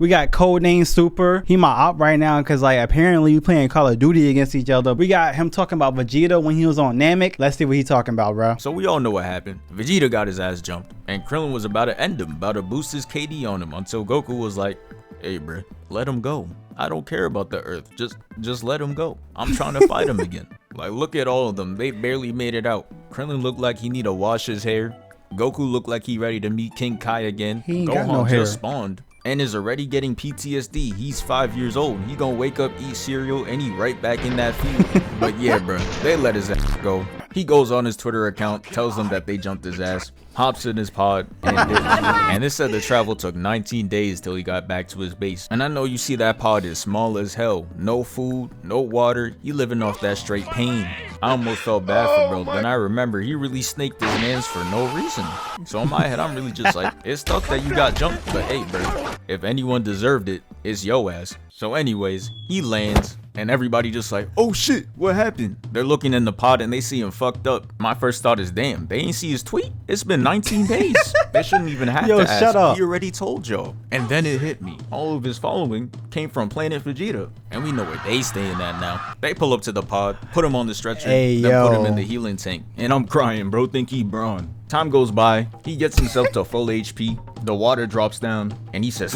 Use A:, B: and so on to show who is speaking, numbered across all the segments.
A: We got Codename Super. He my op right now because like apparently we playing Call of Duty against each other. We got him talking about Vegeta when he was on Namek. Let's see what he talking about, bro.
B: So we all know what happened. Vegeta got his ass jumped, and Krillin was about to end him, about to boost his KD on him, until Goku was like, hey bro, let him go. I don't care about the Earth. Just let him go. I'm trying to fight him again. Like, look at all of them. They barely made it out. Krillin looked like he need to wash his hair. Goku looked like he ready to meet King Kai again.
A: He ain't got no
B: Gohan
A: hair.
B: just spawned and is already getting PTSD. He's 5 years old. He gonna wake up, eat cereal, and he right back in that field. But yeah, bro, they let his ass go. He goes on his Twitter account, tells them that they jumped his ass, hops in his pod, and dips. And it said the travel took 19 days till he got back to his base. And I know you see that pod is small as hell. No food, no water. He living off that straight pain. I almost felt bad for bro. Then I remember he really snaked his mans for no reason. So in my head, I'm really just like, it's tough that you got jumped, but hey, bro, if anyone deserved it, it's yo ass. So anyways, he lands. And everybody just like, oh shit, what happened? They're looking in the pod and they see him fucked up. My first thought is, damn, they ain't see his tweet? It's been 19 days. They shouldn't even have to ask.
A: Shut up.
B: He already told y'all. And then it hit me. All of his following came from Planet Vegeta. And we know where they staying at now. They pull up to the pod, put him on the stretcher, then put him in the healing tank. And I'm crying, bro, think he Braun. Time goes by, he gets himself to full HP, the water drops down, and he says,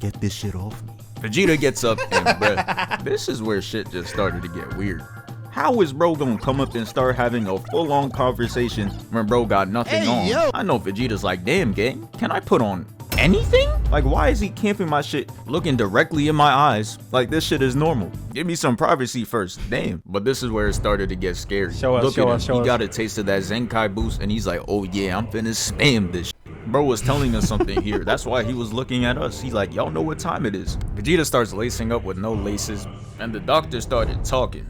B: get this shit off me. Vegeta gets up and bruh, this is where shit just started to get weird. How is bro gonna come up and start having a full-on conversation when bro got nothing on?
C: Yo.
B: I know Vegeta's like, damn gang, can I put on anything? Like, why is he camping my shit, looking directly in my eyes like this shit is normal? Give me some privacy first, damn. But this is where it started to get scary. Look at him, he got a taste of that Zenkai boost and he's like, oh yeah, I'm finna spam this shit. Bro was telling us something here. That's why he was looking at us. He's like, y'all know what time it is. Vegeta starts lacing up with no laces, and the doctor started talking.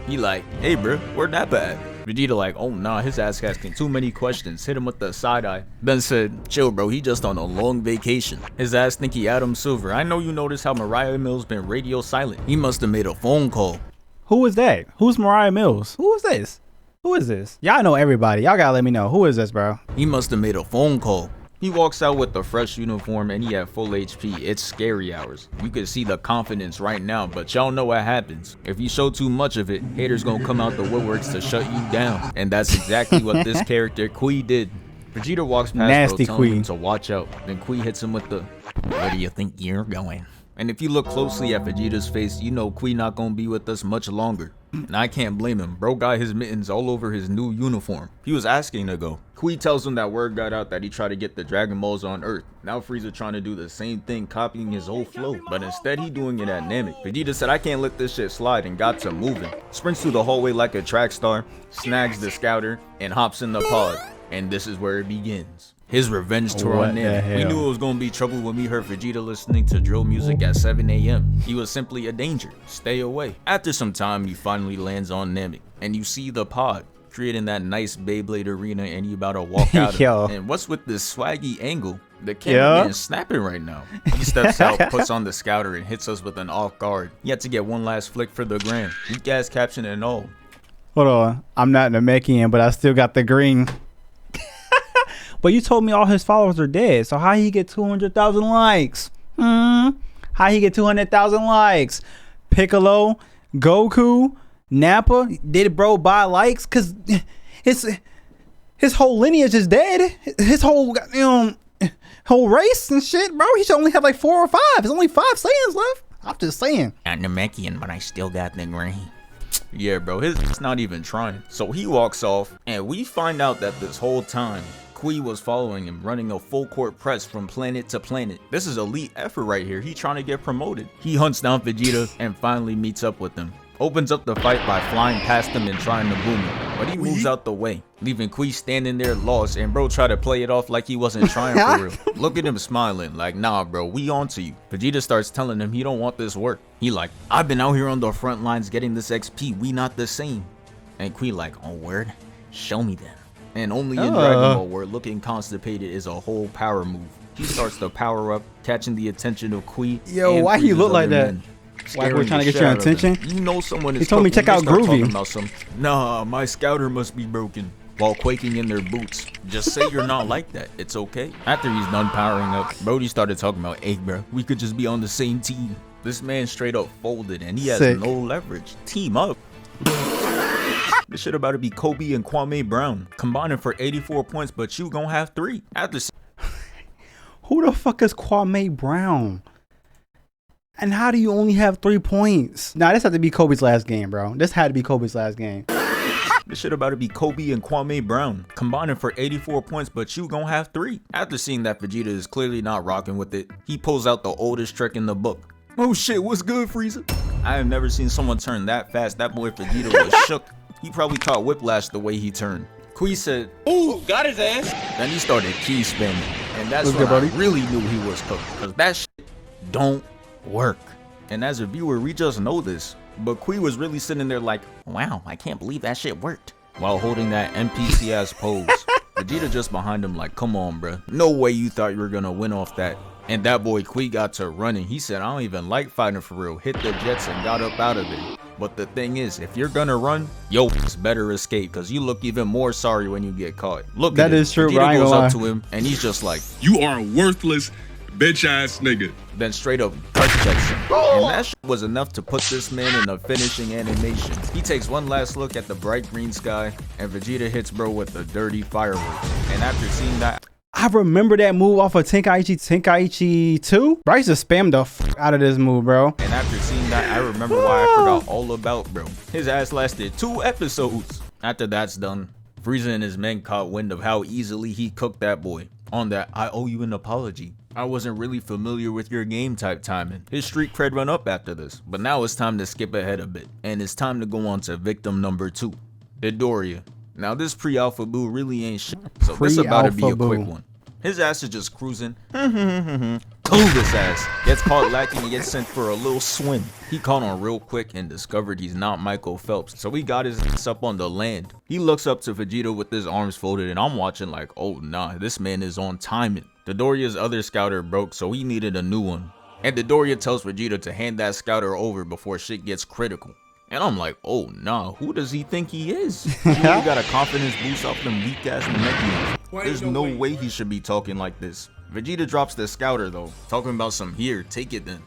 B: He like, hey bro, where'd Nappa at? Vegeta like, oh nah, his ass asking too many questions. Hit him with the side eye. Then said, chill bro, he just on a long vacation. His ass think he Adam Silver. I know you noticed how Mariah Mills been radio silent. He must have made a phone call.
A: Who is that? Who's Mariah Mills? Who is this? Who is this? Y'all know everybody. Y'all gotta let me know. Who is this, bro?
B: He must have made a phone call. He walks out with the fresh uniform and he had full HP. It's scary hours. You can see the confidence right now, but y'all know what happens. If you show too much of it, haters gonna come out the woodworks to shut you down. And that's exactly what this character, Kui, did. Vegeta walks past
A: Nasty
B: bro, telling him
A: Kui.
B: to watch out. Then Kui hits him with the, where do you think you're going? And if you look closely at Vegeta's face, you know Kui not gonna be with us much longer. And I can't blame him. Bro got his mittens all over his new uniform. He was asking to go. Kui tells him that word got out that he tried to get the Dragon Balls on Earth. Now Frieza trying to do the same thing, copying his old flow. But instead he doing it at Namek. Vegeta said, I can't let this shit slide, and got to moving. Sprints through the hallway like a track star, snags the scouter, and hops in the pod. And this is where it begins. His revenge tour on Namek. We knew it was gonna be trouble when we heard Vegeta listening to drill music at 7 AM. He was simply a danger. Stay away. After some time, he finally lands on Namek, and you see the pod creating that nice Beyblade arena, and he about to walk out of it. And what's with this swaggy angle? The cameraman is snapping right now. He steps out, puts on the scouter, and hits us with an off guard. He had to get one last flick for the gram. Weak ass caption and all.
A: Hold on. I'm not Namekian, but I still got the green. But you told me all his followers are dead. So how he get 200,000 likes? How he get 200,000 likes? Piccolo, Goku, Nappa, did bro buy likes? Cause his whole lineage is dead. His whole whole race and shit, bro. He should only have like 4 or 5. There's only 5 Saiyans left. I'm just saying.
B: Not Namekian, but I still got the green. Yeah, bro, it's not even trying. So he walks off, and we find out that this whole time, Kui was following him, running a full court press from planet to planet. This is elite effort right here. He's trying to get promoted. He hunts down Vegeta and finally meets up with him. Opens up the fight by flying past him and trying to boom him, but he moves out the way, leaving Kui standing there lost, and bro tried to play it off like he wasn't trying for real. Look at him smiling like, nah bro, we on to you. Vegeta starts telling him he don't want this work. He like, I've been out here on the front lines getting this XP, we not the same. And Kui like, oh word, show me then. And only in Dragon Ball where looking constipated is a whole power move. He starts to power up, catching the attention of Kui.
A: Yo, why he look like that? Why we're trying to get your attention?
B: You know someone is.
A: He told me check out Groovy.
B: Nah, my scouter must be broken. while quaking in their boots. Just say you're not like that. It's okay. After he's done powering up, Brody started talking about, hey bro, we could just be on the same team. This man straight up folded and he has no leverage. Team up. This shit about to be Kobe and Kwame Brown combining for 84 points, but you gonna have 3. After
A: who the fuck is Kwame Brown? And how do you only have 3 points? Nah, this had to be Kobe's last game, bro. This had to be Kobe's last game.
B: This shit about to be Kobe and Kwame Brown combining for 84 points, but you gonna have 3. After seeing that Vegeta is clearly not rocking with it, he pulls out the oldest trick in the book. Oh shit, what's good, Frieza? I have never seen someone turn that fast. That boy Vegeta was shook. He probably caught whiplash the way he turned. Kui said, ooh, got his ass. Then he started key spamming. And that's when I really knew he was cooked. Cause that shit don't work. And as a viewer, we just know this. But Kui was really sitting there like, wow, I can't believe that shit worked. While holding that NPC ass pose. Vegeta just behind him like, come on, bruh. No way you thought you were gonna win off that. And that boy Kui got to running. He said, I don't even like fighting for real. Hit the jets and got up out of there. But the thing is, if you're gonna run, yo, better escape, because you look even more sorry when you get caught. Look, that is true. Vegeta goes up to him and he's just like,
C: you are a worthless bitch ass nigga.
B: Then straight up gut checks him. And that shit was enough to put this man in a finishing animation. He takes one last look at the bright green sky and Vegeta hits bro with the dirty fireworks. And after seeing that,
A: I remember that move off of Tenkaichi 2. Bro, I used to spam the f out of this move, bro.
B: And after seeing that, I remember why I forgot all about bro. His ass lasted 2 episodes. After that's done, Frieza and his men caught wind of how easily he cooked that boy. On that, I owe you an apology. I wasn't really familiar with your game type timing. His street cred went up after this. But now it's time to skip ahead a bit. And it's time to go on to victim number 2, Midoriya. Now this pre-alpha boo really ain't shit, so this about to be a quick one. His ass is just cruising. This ass gets caught lacking and gets sent for a little swim. He caught on real quick and discovered he's not Michael Phelps, so he got his ass up on the land. He looks up to Vegeta with his arms folded and I'm watching like, oh nah, this man is on timing. Dodoria's other scouter broke, so he needed a new one. And Dodoria tells Vegeta to hand that scouter over before shit gets critical. And I'm like, oh nah, who does he think he is? He really got a confidence boost off them weak ass Namekians. There's no way he should be talking like this. Vegeta drops the scouter though, talking about some here, take it then.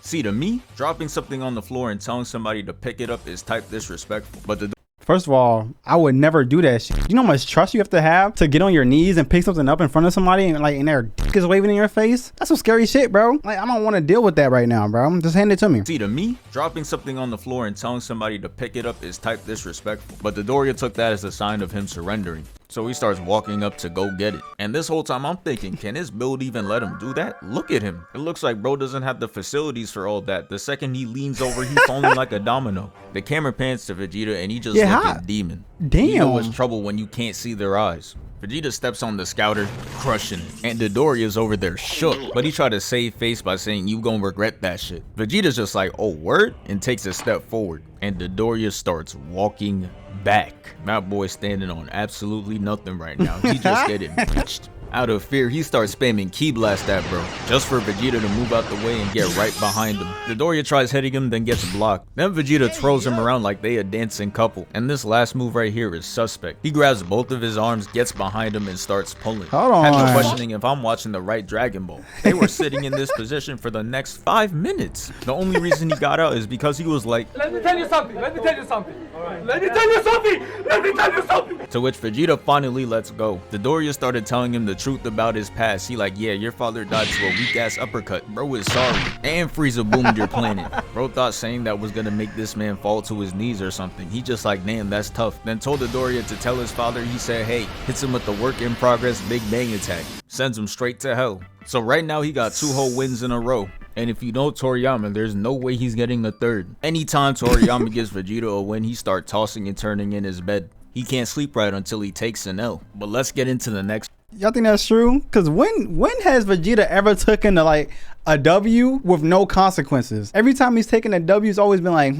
B: See, to me, dropping something on the floor and telling somebody to pick it up is type disrespectful. But
A: first of all, I would never do that shit. You know how much trust you have to get on your knees and pick something up in front of somebody and like, and their dick is waving in your face? That's some scary shit, bro. Like, I don't want to deal with that right now, bro. Just hand it to me.
B: See, to me, dropping something on the floor and telling somebody to pick it up is type disrespectful. But Dodoria took that as a sign of him surrendering. So he starts walking up to go get it. And this whole time I'm thinking, can his build even let him do that? Look at him. It looks like bro doesn't have the facilities for all that. The second he leans over, he's falling like a domino. The camera pans to Vegeta and he just looking demon.
A: Damn.
B: You know it's trouble when you can't see their eyes. Vegeta steps on the scouter, crushing it. And Dodoria's over there shook. But he tried to save face by saying, you gonna regret that shit. Vegeta's just like, oh word? And takes a step forward. And Dodoria starts walking back. That boy standing on absolutely nothing right now. He just getting bitched. Out of fear, he starts spamming Ki Blast at bro, just for Vegeta to move out the way and get right behind him. Dodoria tries hitting him, then gets blocked. Then Vegeta twirls him around like they a dancing couple. And this last move right here is suspect. He grabs both of his arms, gets behind him, and starts pulling.
A: Hold on.
B: Had me questioning if I'm watching the right Dragon Ball. They were sitting in this position for the next 5 minutes. The only reason he got out is because he was like,
D: let me tell you something, let me tell you something. Alright. Let me tell you something, let me tell you something.
B: To which Vegeta finally lets go. Dodoria started telling him the truth about his past. He like, yeah, your father died to a weak ass uppercut. Bro is sorry. And Frieza boomed your planet. Bro thought saying that was gonna make this man fall to his knees or something. He just like, damn, that's tough. Then told Dodoria to tell his father. He said, hey, hits him with the work in progress Big Bang attack. Sends him straight to hell. So right now he got 2 whole wins in a row. And if you know Toriyama, there's no way he's getting a third. Anytime Toriyama gives Vegeta a win, he starts tossing and turning in his bed. He can't sleep right until he takes an L. But let's get into the next.
A: Y'all think that's true? Because when has Vegeta ever taken like a W with no consequences? Every time he's taken a W, it's always been like,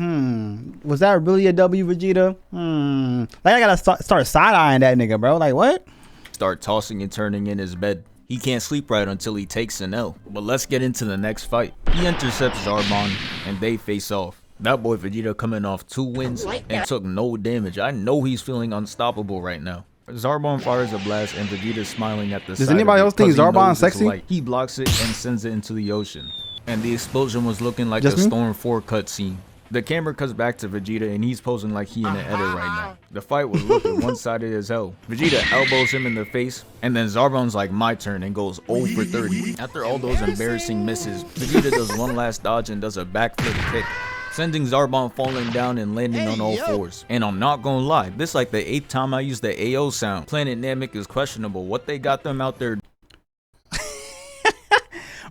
A: was that really a W, Vegeta? Like, I gotta start side-eyeing that nigga, bro. Like, what?
B: Start tossing and turning in his bed. He can't sleep right until he takes an L. But let's get into the next fight. He intercepts Zarbon, and they face off. That boy Vegeta coming off 2 wins and took no damage. I know he's feeling unstoppable right now. Zarbon fires a blast and Vegeta's smiling at the side.
A: Does anybody else think Zarbon's sexy?
B: Light. He blocks it and sends it into the ocean. And the explosion was looking like
A: Just
B: a
A: me?
B: Storm 4 cutscene. The camera cuts back to Vegeta and he's posing like he in the edit right now. The fight was looking one-sided as hell. Vegeta elbows him in the face and then Zarbon's like my turn and goes 0 for 30. After all those embarrassing misses, Vegeta does one last dodge and does a backflip kick, sending Zarbon falling down and landing on all fours. And I'm not gonna lie, this like the 8th time I used the AO sound. Planet Namek is questionable. What they got them out there?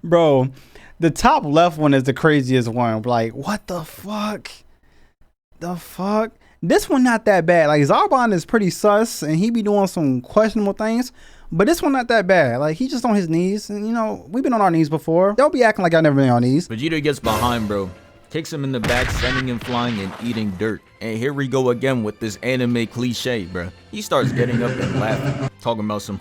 A: Bro, the top left one is the craziest one. Like, what the fuck? The fuck? This one not that bad. Like, Zarbon is pretty sus and he be doing some questionable things. But this one not that bad. Like, he just on his knees. And, you know, we've been on our knees before. Don't be acting like y'all never been on knees.
B: Vegeta gets behind, bro. Kicks him in the back, sending him flying and eating dirt. And here we go again with this anime cliche, bro. He starts getting up and laughing, talking about some,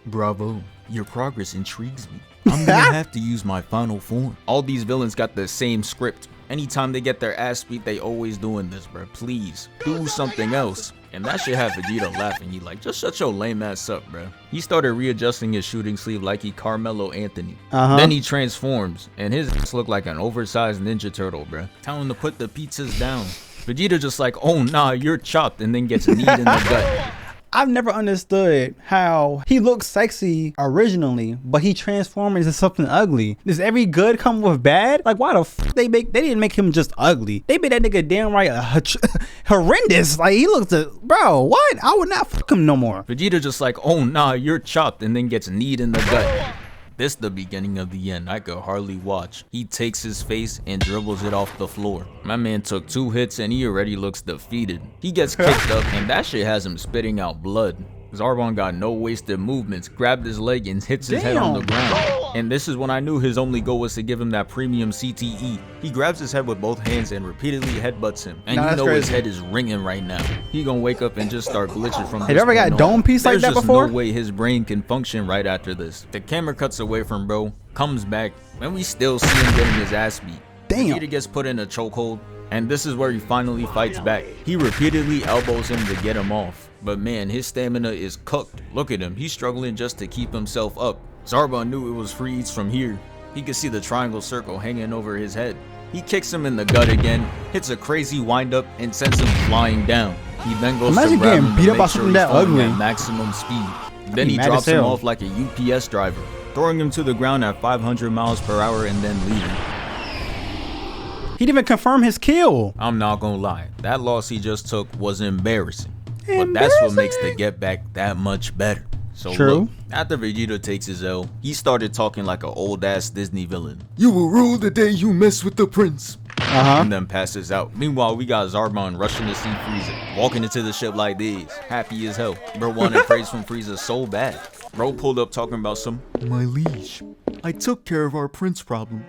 B: bravo, your progress intrigues me. I'm gonna have to use my final form. All these villains got the same script. Anytime they get their ass beat, they always doing this, bro. Please, do something else. And that shit had Vegeta laughing. He like, just shut your lame ass up, bro. He started readjusting his shooting sleeve like he Carmelo Anthony. Then he transforms, and his ass looked like an oversized Ninja Turtle, bro. Tell him to put the pizzas down. Vegeta just like, oh nah, you're chopped, and then gets kneed in the gut.
A: I've never understood how he looks sexy originally, but he transforms into something ugly. Does every good come with bad? Like, why the fuck they didn't make him just ugly. They made that nigga damn right horrendous. Like, he looks bro, what? I would not fuck him no more.
B: Vegeta just like, oh nah, you're chopped, and then gets kneed in the gut. This the beginning of the end. I could hardly watch. He takes his face and dribbles it off the floor. My man took 2 hits and he already looks defeated. He gets kicked up and that shit has him spitting out blood. Zarbon got no wasted movements, grabbed his leg and hits his head on the ground. And this is when I knew his only goal was to give him that premium CTE. He grabs his head with both hands and repeatedly headbutts him. And you know his head is ringing right now. He gonna wake up and just start glitching from this.
A: Have you ever got a dome piece like that before?
B: There's just no way his brain can function right after this. The camera cuts away from bro, comes back, and we still see him getting his ass beat.
A: Damn.
B: Vegeta gets put in a chokehold, and this is where he finally fights back. He repeatedly elbows him to get him off. But man, his stamina is cooked. Look at him, he's struggling just to keep himself up. Zarbon knew it was free eats from here. He could see the triangle circle hanging over his head. He kicks him in the gut again, hits a crazy windup, and sends him flying down. He then goes to grab him to make sure he's falling at maximum speed. Then he drops him off like a UPS driver, throwing him to the ground at 500 miles per hour and then leaving.
A: He didn't even confirm his kill.
B: I'm not gonna lie, that loss he just took was embarrassing. But that's what makes the get back that much better. So look, after Vegeta takes his L, he started talking like an old ass Disney villain. You will rule the day you mess with the prince. And then passes out. Meanwhile, we got Zarbon rushing to see Frieza, walking into the ship like this, happy as hell. Bro wanted praise from Frieza so bad. Bro pulled up talking about some, my liege, I took care of our prince problem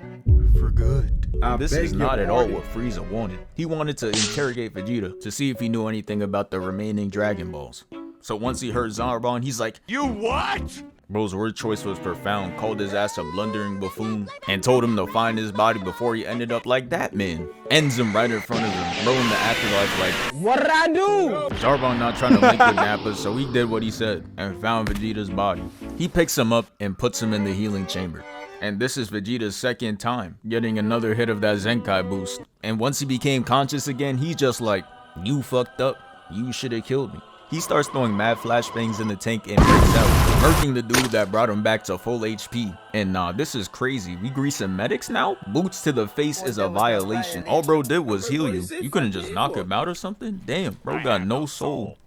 B: for good. This is not at all what Frieza wanted. He wanted to interrogate Vegeta to see if he knew anything about the remaining Dragon Balls. So once he heard Zarbon, he's like, you what? Bro's word choice was profound, called his ass a blundering buffoon, and told him to find his body before he ended up like that man. Ends him right in front of him, bro in the afterlife like, what'd I do? Zarbon not trying to link with Nappa, so he did what he said, and found Vegeta's body. He picks him up and puts him in the healing chamber. And this is Vegeta's second time getting another hit of that Zenkai boost. And once he became conscious again, he's just like, you fucked up, you should have killed me. He starts throwing mad flashbangs in the tank and breaks out, murking the dude that brought him back to full HP. And nah, this is crazy. We greasing medics now? Boots to the face is a violation. All bro did was heal you. You couldn't just knock him out or something? Damn, bro got no soul.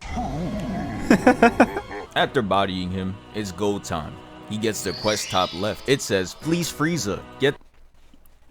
B: After bodying him, it's go time. He gets the quest top left. It says, please Frieza, get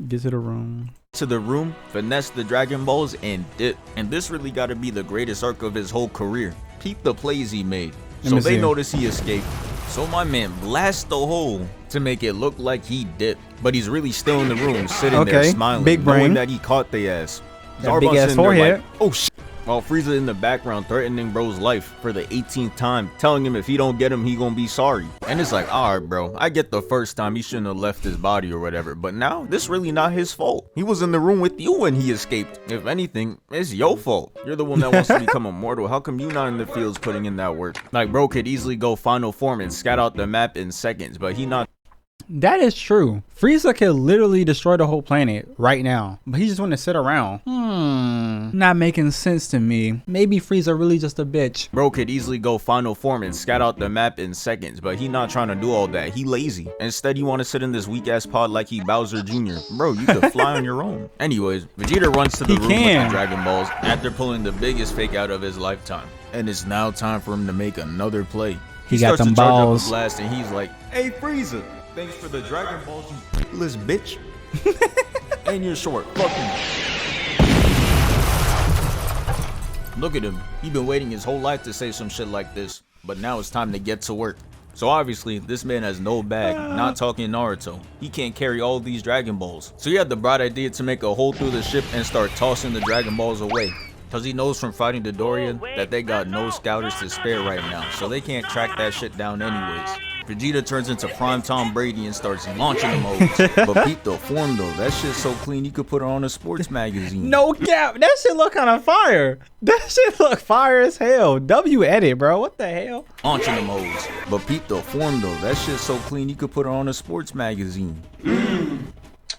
A: to the room.
B: To the room, finesse the Dragon Balls, and dip. And this really gotta be the greatest arc of his whole career. Peep the plays he made. So they notice he escaped. So my man blasts the hole to make it look like he dipped. But he's really still in the room, sitting there smiling,
A: big brain,
B: knowing that he caught the ass.
A: That big ass forehead.
B: Like, oh shit. while Frieza in the background threatening bro's life for the 18th time, telling him if he don't get him, he gonna be sorry. And it's like, alright bro, I get the first time he shouldn't have left his body or whatever, but now this really not his fault. He was in the room with you when he escaped. If anything, it's your fault. You're the one that wants to become immortal. How come you not in the fields putting in that work? Like bro could easily go final form and scout out the map in seconds, but he not.
A: That is true. Frieza could literally destroy the whole planet right now, but he just want to sit around. Not making sense to me. Maybe Frieza really just a bitch.
B: Bro could easily go final form and scout out the map in seconds, but he not trying to do all that. He lazy. Instead, you want to sit in this weak ass pod like he Bowser Jr. Bro, you could fly on your own. Anyways, Vegeta runs to the room with the Dragon Balls after pulling the biggest fake out of his lifetime. And it's now time for him to make another play.
A: He got
B: starts
A: them
B: to charge up
A: balls.
B: the blast and he's like, hey Frieza, thanks for the Dragon Balls, you little bitch. And you're short. Fuck him. Look at him. He been waiting his whole life to say some shit like this, but now it's time to get to work. So obviously, this man has no bag, not talking Naruto. He can't carry all these Dragon Balls. So he had the bright idea to make a hole through the ship and start tossing the Dragon Balls away. Cause he knows from fighting Dodoria that they got no scouters to spare right now, so they can't track that shit down anyways. Vegeta turns into prime Tom Brady and starts launching them modes. But beat the form though, that shit's so clean you could put it on a sports magazine.
A: No cap, that shit look kind of fire. That shit look fire as hell. W edit, bro. What the hell?
B: Launching the modes. But beat the form though, that shit's so clean you could put it on a sports magazine.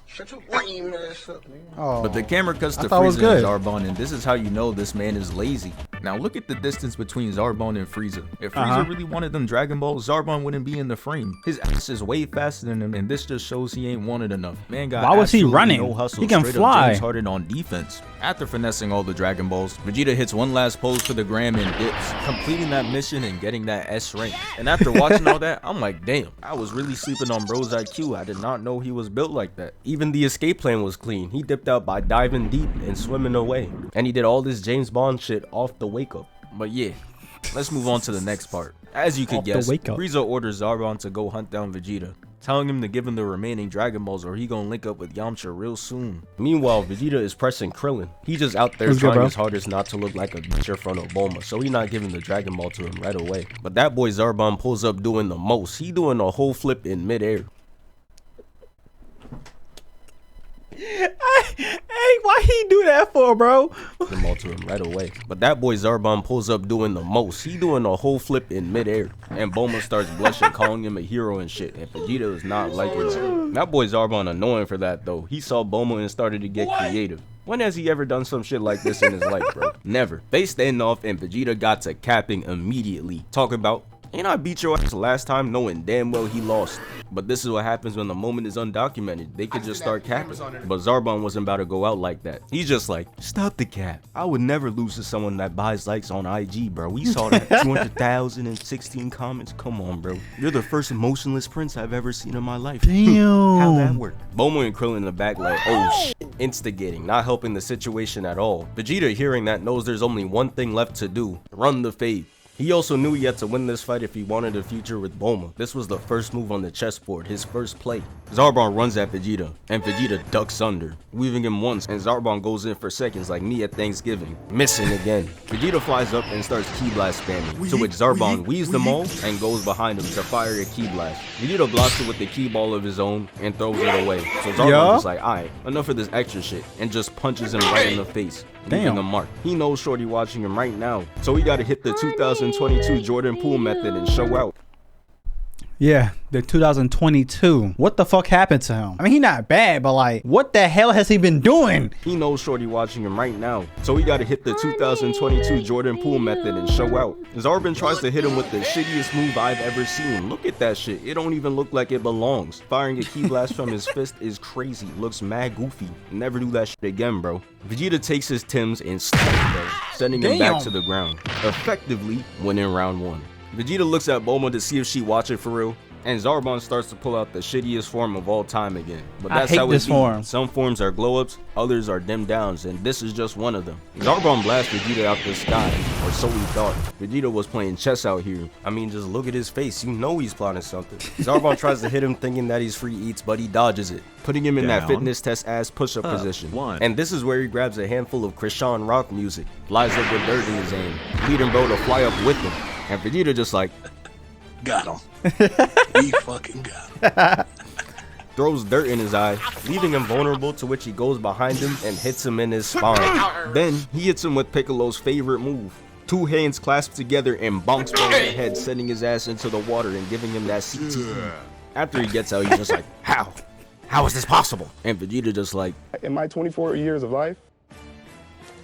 E: Shut your lame ass up, man.
A: Oh,
B: But the camera cuts to Frieza and Zarbon, and this is how you know this man is lazy. Now look at the distance between Zarbon and Frieza. If Frieza really wanted them Dragon Balls, Zarbon wouldn't be in the frame. His ass is way faster than him, and this just shows he ain't wanted enough. Man got
A: why was he
B: absolutely
A: running?
B: No hustle,
A: He can
B: straight up
A: fly.
B: James Harden on defense. After finessing all the Dragon Balls, Vegeta hits one last pose for the gram and dips, completing that mission and getting that S rank. And after watching all that, I'm like, damn, I was really sleeping on bro's IQ. I did not know he was built like that.
F: Even the escape plan was clean. He dipped out by diving deep and swimming away. And he did all this James Bond shit off the wake up.
B: But yeah, let's move on to the next part. As you could
A: Off the
B: guess,
A: wake up.
B: Frieza orders Zarbon to go hunt down Vegeta, telling him to give him the remaining Dragon Balls or he gonna link up with Yamcha real soon.
F: Meanwhile, Vegeta is pressing Krillin. He just out there
A: What's good,
F: trying
A: bro?
F: his hardest not to look like a bitch in front of Bulma, so he not giving the Dragon Ball to him right away. But that boy Zarbon pulls up doing the most. He doing a whole flip in midair.
A: Hey, why he do that for, bro?
F: Them all to him right away. But that boy Zarbon pulls up doing the most. He doing a whole flip in midair. And Bulma starts blushing, calling him a hero and shit. And Vegeta is not liking that. That boy Zarbon annoying for that though. He saw Bulma and started to get creative. When has he ever done some shit like this in his life, bro? Never. They stand off and Vegeta got to capping immediately. Talking about, ain't I beat your ass last time knowing damn well he lost. But this is what happens when the moment is undocumented. They could just start capping. But Zarbon wasn't about to go out like that. He's just like, stop the cap. I would never lose to someone that buys likes on IG, bro. We saw that 200,016 comments. Come on, bro. You're the first emotionless prince I've ever seen in my life.
A: Damn.
F: How'd that work? Bulma and Krillin in the back like, oh shit, instigating, not helping the situation at all. Vegeta hearing that knows there's only one thing left to do. Run the fade. He also knew he had to win this fight if he wanted a future with Bulma. This was the first move on the chessboard, his first play. Zarbon runs at Vegeta, and Vegeta ducks under, weaving him once, and Zarbon goes in for seconds like me at Thanksgiving, missing again. Vegeta flies up and starts Ki Blast spamming, to which Zarbon weaves them all and goes behind him to fire a Ki Blast. Vegeta blocks it with the Ki Ball of his own and throws it away. So Zarbon is like, alright, enough of this extra shit, and just punches him right in the face, leaving a mark. He knows Shorty watching him right now, so he gotta hit the 2022 Jordan Poole method and show out.
A: Yeah, the 2022. What the fuck happened to him? I mean, he not bad, but like, what the hell has he been doing?
F: He knows Shorty watching him right now, so he gotta hit the 2022 Jordan Poole method and show out. Zarbon tries to hit him with the shittiest move I've ever seen. Look at that shit. It don't even look like it belongs. Firing a Ki Blast from his fist is crazy. Looks mad goofy. Never do that shit again, bro. Vegeta takes his Tims and stabs bro, sending him back to the ground, effectively winning round one. Vegeta looks at Bulma to see if she watching for real, And Zarbon starts to pull out the shittiest form of all time again. But
A: I
F: that's
A: hate
F: how it
A: this
F: be.
A: form.
F: Some forms are glow-ups, others are dim downs, and this is just one of them. Zarbon blasts Vegeta out the sky, or so we thought. Vegeta was playing chess out here. I mean, just look at his face, you know he's plotting something. Zarbon tries to hit him thinking that he's free eats, but he dodges it, putting him in that fitness test ass push-up position. And this is where he grabs a handful of Krishan rock music, flies up with dirt in his aim, leading bro to fly up with him. And Vegeta just like,
E: Got him. We fucking got him.
F: throws dirt in his eye, leaving him vulnerable, to which he goes behind him and hits him in his spine. Then he hits him with Piccolo's favorite move. 2 hands clasped together and bonks bro in the head, sending his ass into the water and giving him that CTE. After he gets out, he's just like, how? How is this possible? And Vegeta just like,
G: in my 24 years of life,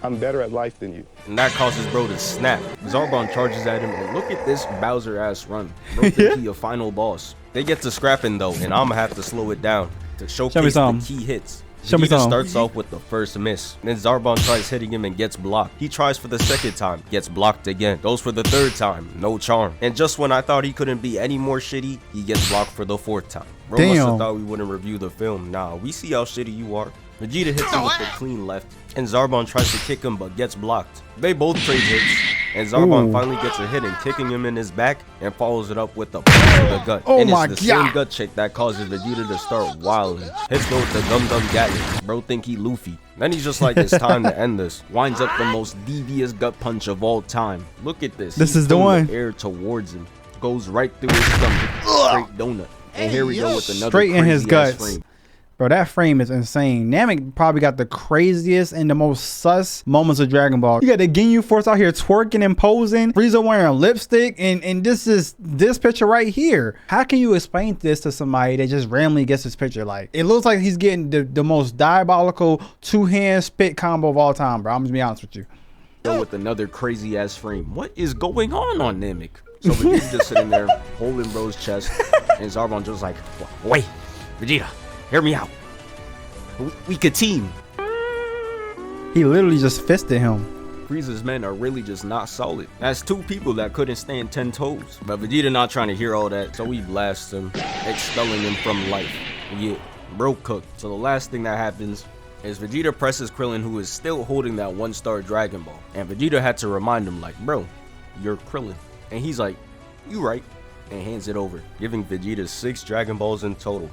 G: I'm better at life than you.
F: and that causes bro to snap. Zarbon charges at him, and look at this Bowser ass run. Bro think he a final boss. They get to scrapping though, and I'ma have to slow it down to showcase the key hits. Vegeta starts off with the first miss. Then Zarbon tries hitting him and gets blocked. He tries for the second time, gets blocked again. Goes for the third time, no charm. And just when I thought he couldn't be any more shitty, he gets blocked for the 4th time. Bro must have thought we wouldn't review the film. Nah, we see how shitty you are. Vegeta hits him with the clean left, and Zarbon tries to kick him but gets blocked. They both trade hits, and Zarbon finally gets a hit and kicking him in his back and follows it up with a punch to the gut. And it's the same gut check that causes Vegeta to start wilding. Hits go with the Gum Gum Gatling. Bro think he Luffy. Then he's just like, it's time to end this. Winds up the most devious gut punch of all time. Look at this.
A: This is the one.
F: The air towards him. Goes right through his stomach. Straight donut. And here we go with another
A: straight in his
F: crazy-ass
A: guts.
F: frame.
A: Bro, that frame is insane. Namek probably got the craziest and the most sus moments of Dragon Ball. You got the Ginyu Force out here twerking and posing. Frieza wearing lipstick. And this is this picture right here. How can you explain this to somebody that just randomly gets this picture? Like, it looks like he's getting the most diabolical 2-hand spit combo of all time, bro. I'm just be honest with you.
F: Go with another crazy ass frame. What is going on Namek? So Vegeta just sitting there holding bro's chest, and Zarbon just like, wait, Vegeta, hear me out. We could team.
A: He literally just fisted him.
F: Frieza's men are really just not solid. That's 2 people that couldn't stand 10 toes. But Vegeta not trying to hear all that, so he blasts him, expelling him from life. Yeah, bro cooked. So the last thing that happens is Vegeta presses Krillin, who is still holding that 1-star Dragon Ball. And Vegeta had to remind him like, bro, you're Krillin. And he's like, you right, and hands it over, giving Vegeta 6 Dragon Balls in total.